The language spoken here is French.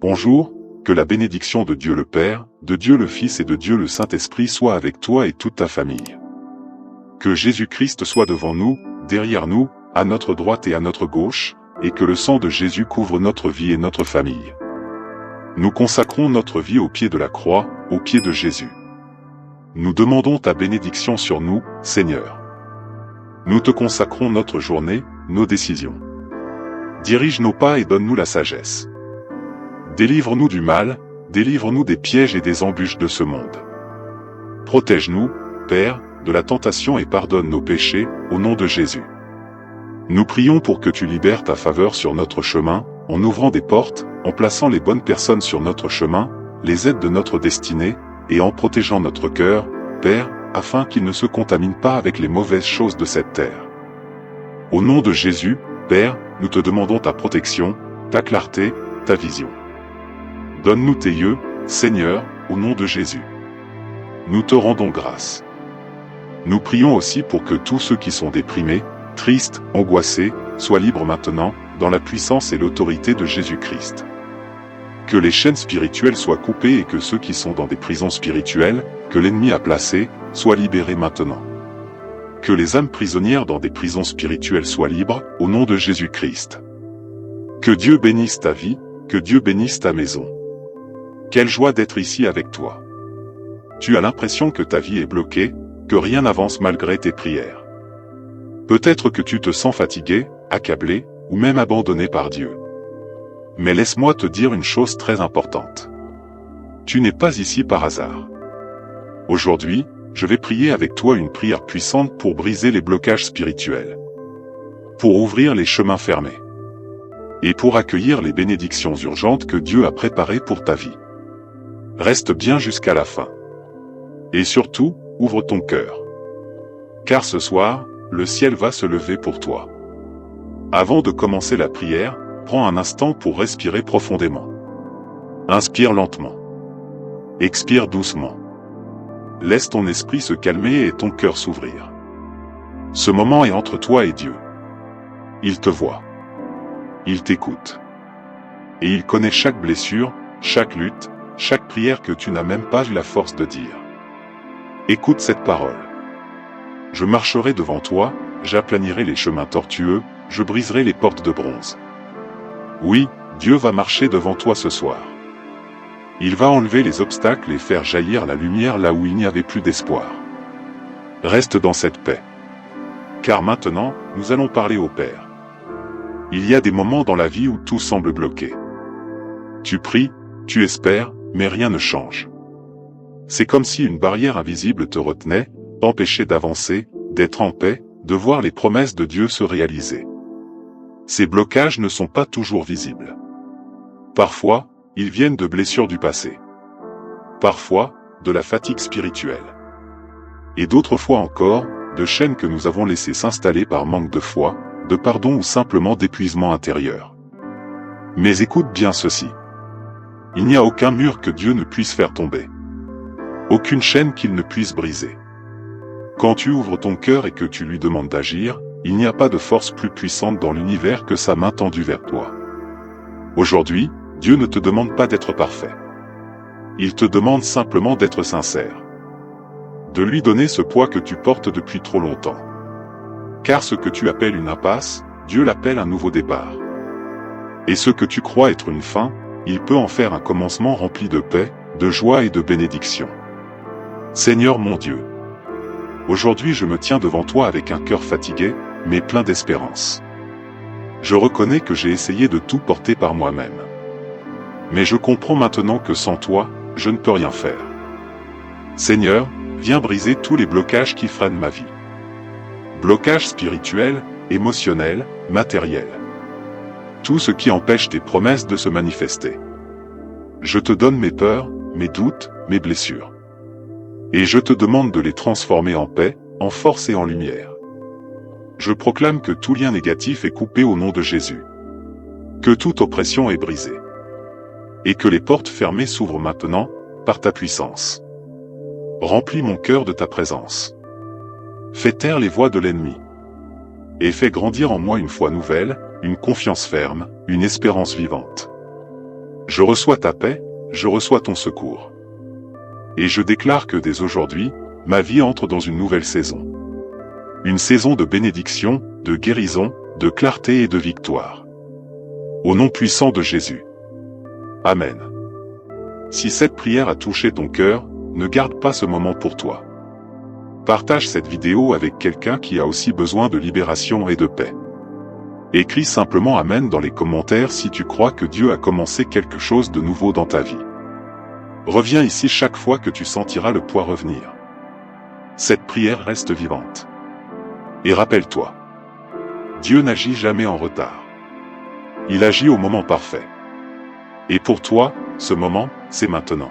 Bonjour, que la bénédiction de Dieu le Père, de Dieu le Fils et de Dieu le Saint-Esprit soit avec toi et toute ta famille. Que Jésus-Christ soit devant nous, derrière nous, à notre droite et à notre gauche, et que le sang de Jésus couvre notre vie et notre famille. Nous consacrons notre vie au pied de la croix, au pied de Jésus. Nous demandons ta bénédiction sur nous, Seigneur. Nous te consacrons notre journée, nos décisions. Dirige nos pas et donne-nous la sagesse. Délivre-nous du mal, délivre-nous des pièges et des embûches de ce monde. Protège-nous, Père, de la tentation et pardonne nos péchés, au nom de Jésus. Nous prions pour que tu libères ta faveur sur notre chemin, en ouvrant des portes, en plaçant les bonnes personnes sur notre chemin, les aides de notre destinée, et en protégeant notre cœur, Père, afin qu'il ne se contamine pas avec les mauvaises choses de cette terre. Au nom de Jésus, Père, nous te demandons ta protection, ta clarté, ta vision. Donne-nous tes yeux, Seigneur, au nom de Jésus. Nous te rendons grâce. Nous prions aussi pour que tous ceux qui sont déprimés, tristes, angoissés, soient libres maintenant, dans la puissance et l'autorité de Jésus-Christ. Que les chaînes spirituelles soient coupées et que ceux qui sont dans des prisons spirituelles, que l'ennemi a placées, soient libérés maintenant. Que les âmes prisonnières dans des prisons spirituelles soient libres, au nom de Jésus-Christ. Que Dieu bénisse ta vie, que Dieu bénisse ta maison. Quelle joie d'être ici avec toi. Tu as l'impression que ta vie est bloquée, que rien n'avance malgré tes prières. Peut-être que tu te sens fatigué, accablé, ou même abandonné par Dieu. Mais laisse-moi te dire une chose très importante. Tu n'es pas ici par hasard. Aujourd'hui, je vais prier avec toi une prière puissante pour briser les blocages spirituels. Pour ouvrir les chemins fermés. Et pour accueillir les bénédictions urgentes que Dieu a préparées pour ta vie. Reste bien jusqu'à la fin. Et surtout, ouvre ton cœur. Car ce soir, le ciel va se lever pour toi. Avant de commencer la prière, prends un instant pour respirer profondément. Inspire lentement. Expire doucement. Laisse ton esprit se calmer et ton cœur s'ouvrir. Ce moment est entre toi et Dieu. Il te voit. Il t'écoute. Et il connaît chaque blessure, chaque lutte, chaque prière que tu n'as même pas eu la force de dire. Écoute cette parole. Je marcherai devant toi, j'aplanirai les chemins tortueux, je briserai les portes de bronze. Oui, Dieu va marcher devant toi ce soir. Il va enlever les obstacles et faire jaillir la lumière là où il n'y avait plus d'espoir. Reste dans cette paix. Car maintenant, nous allons parler au Père. Il y a des moments dans la vie où tout semble bloqué. Tu pries, tu espères, mais rien ne change. C'est comme si une barrière invisible te retenait, t'empêchait d'avancer, d'être en paix, de voir les promesses de Dieu se réaliser. Ces blocages ne sont pas toujours visibles. Parfois, ils viennent de blessures du passé. Parfois, de la fatigue spirituelle. Et d'autres fois encore, de chaînes que nous avons laissées s'installer par manque de foi, de pardon ou simplement d'épuisement intérieur. Mais écoute bien ceci. Il n'y a aucun mur que Dieu ne puisse faire tomber. Aucune chaîne qu'il ne puisse briser. Quand tu ouvres ton cœur et que tu lui demandes d'agir, il n'y a pas de force plus puissante dans l'univers que sa main tendue vers toi. Aujourd'hui, Dieu ne te demande pas d'être parfait. Il te demande simplement d'être sincère. De lui donner ce poids que tu portes depuis trop longtemps. Car ce que tu appelles une impasse, Dieu l'appelle un nouveau départ. Et ce que tu crois être une fin, il peut en faire un commencement rempli de paix, de joie et de bénédiction. Seigneur mon Dieu, aujourd'hui je me tiens devant toi avec un cœur fatigué, mais plein d'espérance. Je reconnais que j'ai essayé de tout porter par moi-même. Mais je comprends maintenant que sans toi, je ne peux rien faire. Seigneur, viens briser tous les blocages qui freinent ma vie. Blocages spirituels, émotionnels, matériels. Tout ce qui empêche tes promesses de se manifester. Je te donne mes peurs, mes doutes, mes blessures. Et je te demande de les transformer en paix, en force et en lumière. Je proclame que tout lien négatif est coupé au nom de Jésus. Que toute oppression est brisée. Et que les portes fermées s'ouvrent maintenant, par ta puissance. Remplis mon cœur de ta présence. Fais taire les voix de l'ennemi. Et fais grandir en moi une foi nouvelle, une confiance ferme, une espérance vivante. Je reçois ta paix, je reçois ton secours. Et je déclare que dès aujourd'hui, ma vie entre dans une nouvelle saison. Une saison de bénédiction, de guérison, de clarté et de victoire. Au nom puissant de Jésus. Amen. Si cette prière a touché ton cœur, ne garde pas ce moment pour toi. Partage cette vidéo avec quelqu'un qui a aussi besoin de libération et de paix. Écris simplement Amen dans les commentaires si tu crois que Dieu a commencé quelque chose de nouveau dans ta vie. Reviens ici chaque fois que tu sentiras le poids revenir. Cette prière reste vivante. Et rappelle-toi, Dieu n'agit jamais en retard. Il agit au moment parfait. Et pour toi, ce moment, c'est maintenant.